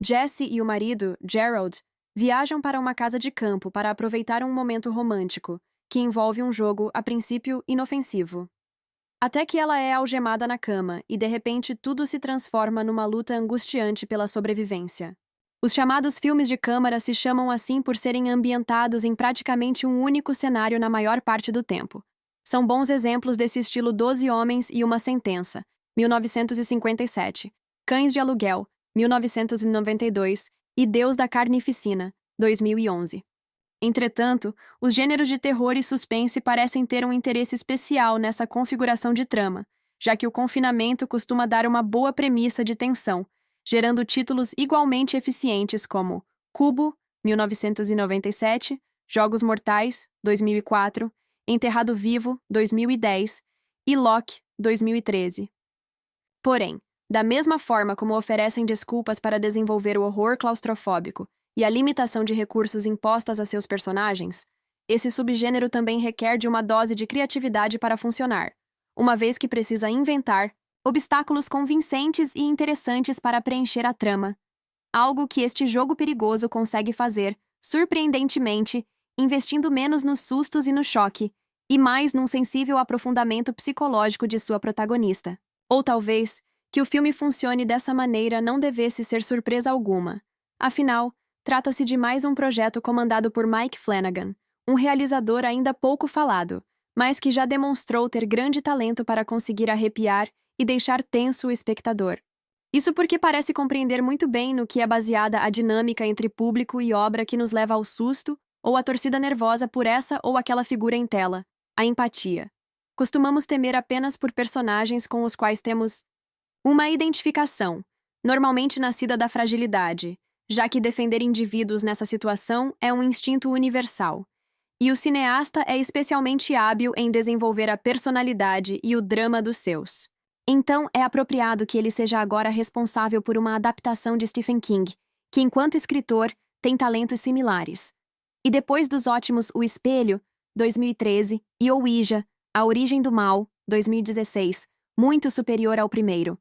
Jesse e o marido, Gerald, viajam para uma casa de campo para aproveitar um momento romântico, que envolve um jogo, a princípio, inofensivo. Até que ela é algemada na cama e, de repente, tudo se transforma numa luta angustiante pela sobrevivência. Os chamados filmes de câmara se chamam assim por serem ambientados em praticamente um único cenário na maior parte do tempo. São bons exemplos desse estilo 12 Homens e uma Sentença, 1957, Cães de Aluguel, 1992 e Deus da Carnificina, 2011. Entretanto, os gêneros de terror e suspense parecem ter um interesse especial nessa configuração de trama, já que o confinamento costuma dar uma boa premissa de tensão, gerando títulos igualmente eficientes como Cubo, 1997, Jogos Mortais, 2004, Enterrado Vivo, 2010 e Locke, 2013. Porém, da mesma forma como oferecem desculpas para desenvolver o horror claustrofóbico e a limitação de recursos impostas a seus personagens, esse subgênero também requer de uma dose de criatividade para funcionar, uma vez que precisa inventar obstáculos convincentes e interessantes para preencher a trama, algo que este jogo perigoso consegue fazer, surpreendentemente, investindo menos nos sustos e no choque, e mais num sensível aprofundamento psicológico de sua protagonista. Ou talvez, que o filme funcione dessa maneira não devesse ser surpresa alguma. Afinal, trata-se de mais um projeto comandado por Mike Flanagan, um realizador ainda pouco falado, mas que já demonstrou ter grande talento para conseguir arrepiar e deixar tenso o espectador. Isso porque parece compreender muito bem no que é baseada a dinâmica entre público e obra que nos leva ao susto ou à torcida nervosa por essa ou aquela figura em tela, a empatia. Costumamos temer apenas por personagens com os quais temos uma identificação, normalmente nascida da fragilidade, já que defender indivíduos nessa situação é um instinto universal. E o cineasta é especialmente hábil em desenvolver a personalidade e o drama dos seus. Então, é apropriado que ele seja agora responsável por uma adaptação de Stephen King, que, enquanto escritor, tem talentos similares. E depois dos ótimos O Espelho, 2013, e Ouija, A Origem do Mal, 2016, muito superior ao primeiro.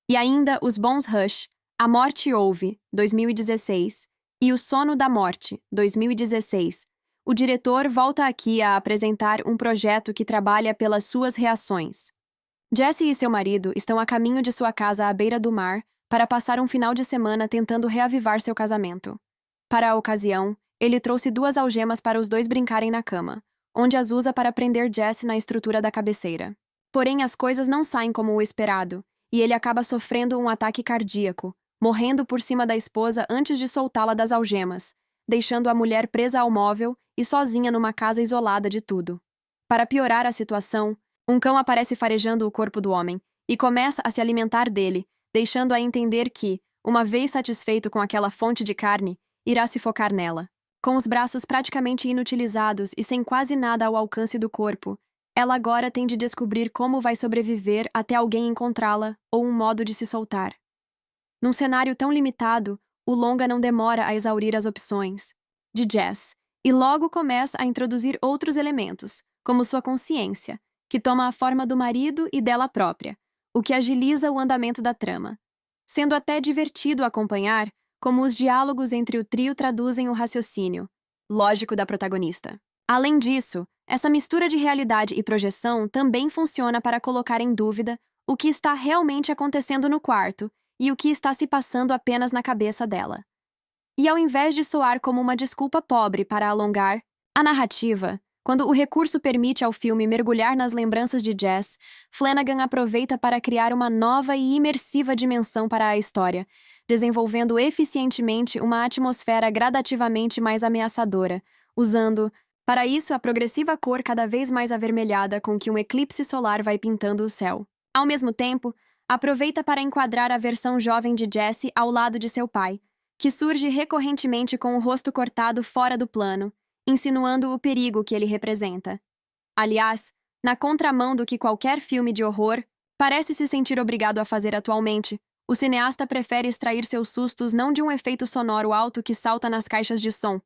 E ainda os bons Rush, A Morte Ouve, 2016, e O Sono da Morte, 2016, o diretor volta aqui a apresentar um projeto que trabalha pelas suas reações. Jesse e seu marido estão a caminho de sua casa à beira do mar para passar um final de semana tentando reavivar seu casamento. Para a ocasião, ele trouxe 2 algemas para os dois brincarem na cama, onde as usa para prender Jesse na estrutura da cabeceira. Porém, as coisas não saem como o esperado, e ele acaba sofrendo um ataque cardíaco, morrendo por cima da esposa antes de soltá-la das algemas, deixando a mulher presa ao móvel e sozinha numa casa isolada de tudo. Para piorar a situação, um cão aparece farejando o corpo do homem e começa a se alimentar dele, deixando-a entender que, uma vez satisfeito com aquela fonte de carne, irá se focar nela. Com os braços praticamente inutilizados e sem quase nada ao alcance do corpo, ela agora tem de descobrir como vai sobreviver até alguém encontrá-la ou um modo de se soltar. Num cenário tão limitado, o longa não demora a exaurir as opções de Jess e logo começa a introduzir outros elementos, como sua consciência, que toma a forma do marido e dela própria, o que agiliza o andamento da trama. Sendo até divertido acompanhar como os diálogos entre o trio traduzem o raciocínio lógico da protagonista. Além disso, essa mistura de realidade e projeção também funciona para colocar em dúvida o que está realmente acontecendo no quarto e o que está se passando apenas na cabeça dela. E ao invés de soar como uma desculpa pobre para alongar a narrativa, quando o recurso permite ao filme mergulhar nas lembranças de Jess, Flanagan aproveita para criar uma nova e imersiva dimensão para a história, desenvolvendo eficientemente uma atmosfera gradativamente mais ameaçadora, usando, para isso, a progressiva cor cada vez mais avermelhada com que um eclipse solar vai pintando o céu. Ao mesmo tempo, aproveita para enquadrar a versão jovem de Jesse ao lado de seu pai, que surge recorrentemente com o rosto cortado fora do plano, insinuando o perigo que ele representa. Aliás, na contramão do que qualquer filme de horror parece se sentir obrigado a fazer atualmente, o cineasta prefere extrair seus sustos não de um efeito sonoro alto que salta nas caixas de som,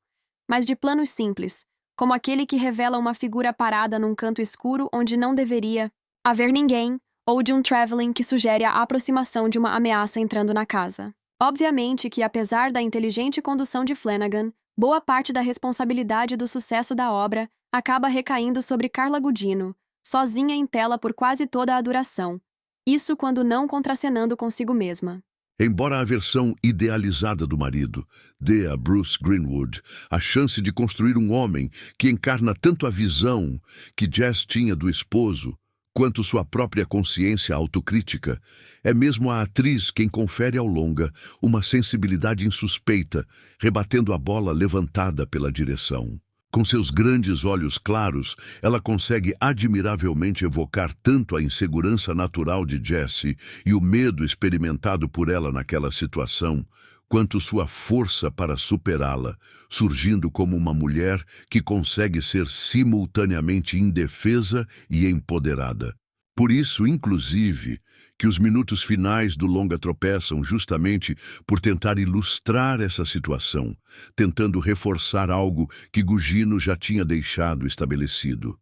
mas de planos simples, como aquele que revela uma figura parada num canto escuro onde não deveria haver ninguém, ou de um traveling que sugere a aproximação de uma ameaça entrando na casa. Obviamente que, apesar da inteligente condução de Flanagan, boa parte da responsabilidade do sucesso da obra acaba recaindo sobre Carla Gugino, sozinha em tela por quase toda a duração. Isso quando não contracenando consigo mesma. Embora a versão idealizada do marido dê a Bruce Greenwood a chance de construir um homem que encarna tanto a visão que Jess tinha do esposo, quanto sua própria consciência autocrítica, é mesmo a atriz quem confere ao longa uma sensibilidade insuspeita, rebatendo a bola levantada pela direção. Com seus grandes olhos claros, ela consegue admiravelmente evocar tanto a insegurança natural de Jessie e o medo experimentado por ela naquela situação, quanto sua força para superá-la, surgindo como uma mulher que consegue ser simultaneamente indefesa e empoderada. Por isso, inclusive, que os minutos finais do longa tropeçam justamente por tentar ilustrar essa situação, tentando reforçar algo que Gugino já tinha deixado estabelecido.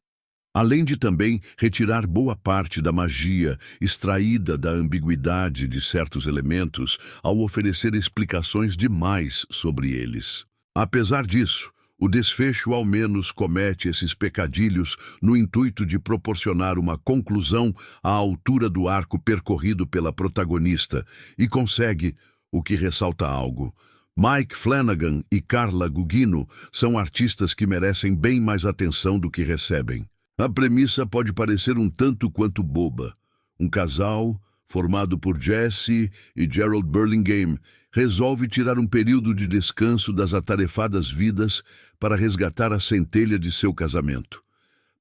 Além de também retirar boa parte da magia extraída da ambiguidade de certos elementos ao oferecer explicações demais sobre eles. Apesar disso, o desfecho ao menos comete esses pecadilhos no intuito de proporcionar uma conclusão à altura do arco percorrido pela protagonista e consegue, o que ressalta algo. Mike Flanagan e Carla Gugino são artistas que merecem bem mais atenção do que recebem. A premissa pode parecer um tanto quanto boba. Um casal, formado por Jessie e Gerald Burlingame, resolve tirar um período de descanso das atarefadas vidas para resgatar a centelha de seu casamento.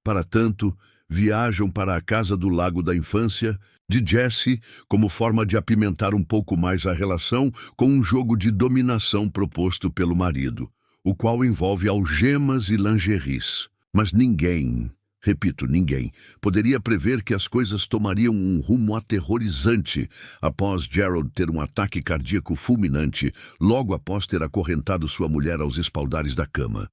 Para tanto, viajam para a casa do lago da infância de Jessie como forma de apimentar um pouco mais a relação com um jogo de dominação proposto pelo marido, o qual envolve algemas e lingeries. Mas ninguém, repito, ninguém, poderia prever que as coisas tomariam um rumo aterrorizante após Gerald ter um ataque cardíaco fulminante logo após ter acorrentado sua mulher aos espaldares da cama.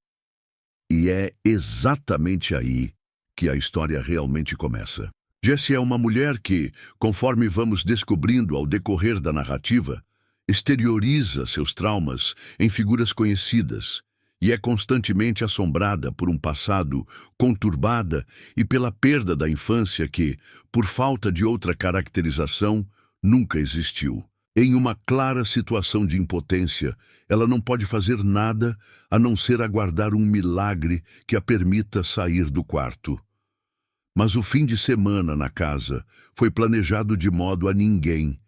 E é exatamente aí que a história realmente começa. Jessie é uma mulher que, conforme vamos descobrindo ao decorrer da narrativa, exterioriza seus traumas em figuras conhecidas, e é constantemente assombrada por um passado conturbada e pela perda da infância que, por falta de outra caracterização, nunca existiu. Em uma clara situação de impotência, ela não pode fazer nada a não ser aguardar um milagre que a permita sair do quarto. Mas o fim de semana na casa foi planejado de modo a ninguém,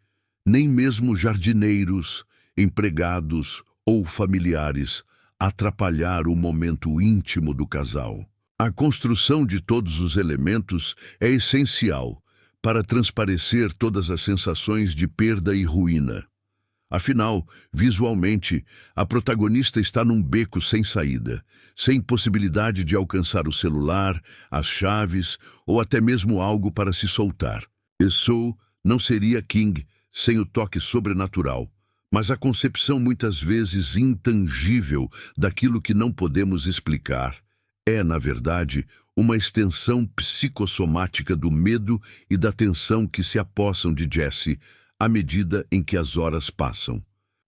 nem mesmo jardineiros, empregados ou familiares, atrapalhar o momento íntimo do casal. A construção de todos os elementos é essencial para transparecer todas as sensações de perda e ruína. Afinal, visualmente, a protagonista está num beco sem saída, sem possibilidade de alcançar o celular, as chaves ou até mesmo algo para se soltar. Isso não seria King sem o toque sobrenatural, mas a concepção muitas vezes intangível daquilo que não podemos explicar é, na verdade, uma extensão psicossomática do medo e da tensão que se apossam de Jessie à medida em que as horas passam.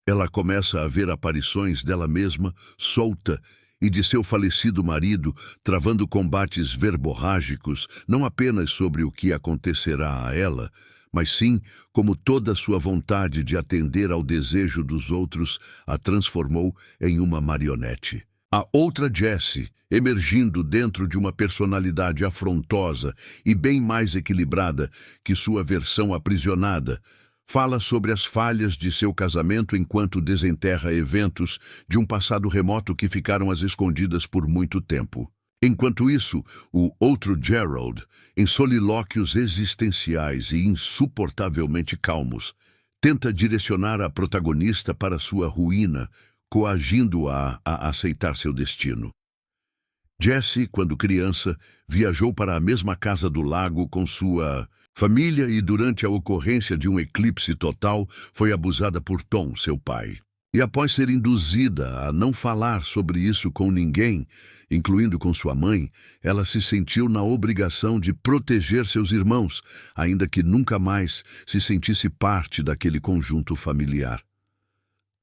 Ela começa a ver aparições dela mesma, solta, e de seu falecido marido, travando combates verborrágicos, não apenas sobre o que acontecerá a ela, mas sim como toda sua vontade de atender ao desejo dos outros a transformou em uma marionete. A outra Jessie, emergindo dentro de uma personalidade afrontosa e bem mais equilibrada que sua versão aprisionada, fala sobre as falhas de seu casamento enquanto desenterra eventos de um passado remoto que ficaram às escondidas por muito tempo. Enquanto isso, o outro Gerald, em solilóquios existenciais e insuportavelmente calmos, tenta direcionar a protagonista para sua ruína, coagindo-a a aceitar seu destino. Jessie, quando criança, viajou para a mesma casa do lago com sua família e durante a ocorrência de um eclipse total foi abusada por Tom, seu pai. E após ser induzida a não falar sobre isso com ninguém, incluindo com sua mãe, ela se sentiu na obrigação de proteger seus irmãos, ainda que nunca mais se sentisse parte daquele conjunto familiar.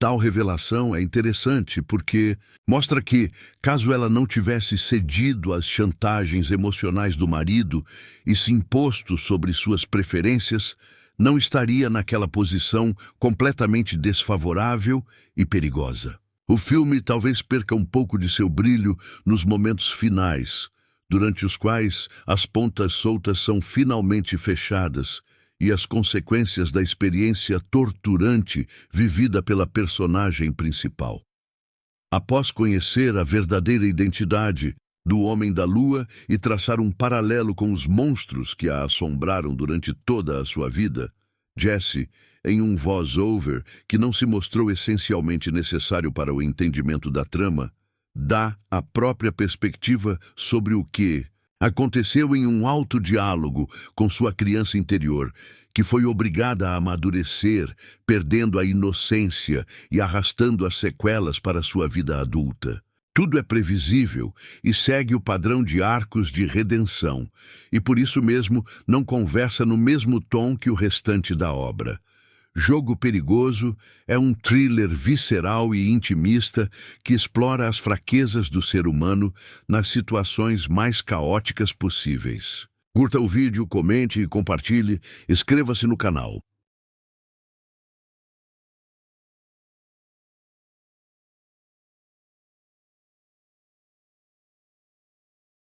Tal revelação é interessante porque mostra que, caso ela não tivesse cedido às chantagens emocionais do marido e se imposto sobre suas preferências, não estaria naquela posição completamente desfavorável e perigosa. O filme talvez perca um pouco de seu brilho nos momentos finais, durante os quais as pontas soltas são finalmente fechadas e as consequências da experiência torturante vivida pela personagem principal. Após conhecer a verdadeira identidade do Homem da Lua e traçar um paralelo com os monstros que a assombraram durante toda a sua vida, Jesse, em um voice-over que não se mostrou essencialmente necessário para o entendimento da trama, dá a própria perspectiva sobre o que aconteceu em um alto diálogo com sua criança interior, que foi obrigada a amadurecer, perdendo a inocência e arrastando as sequelas para sua vida adulta. Tudo é previsível e segue o padrão de arcos de redenção, e por isso mesmo não conversa no mesmo tom que o restante da obra. Jogo Perigoso é um thriller visceral e intimista que explora as fraquezas do ser humano nas situações mais caóticas possíveis. Curta o vídeo, comente e compartilhe, inscreva-se no canal.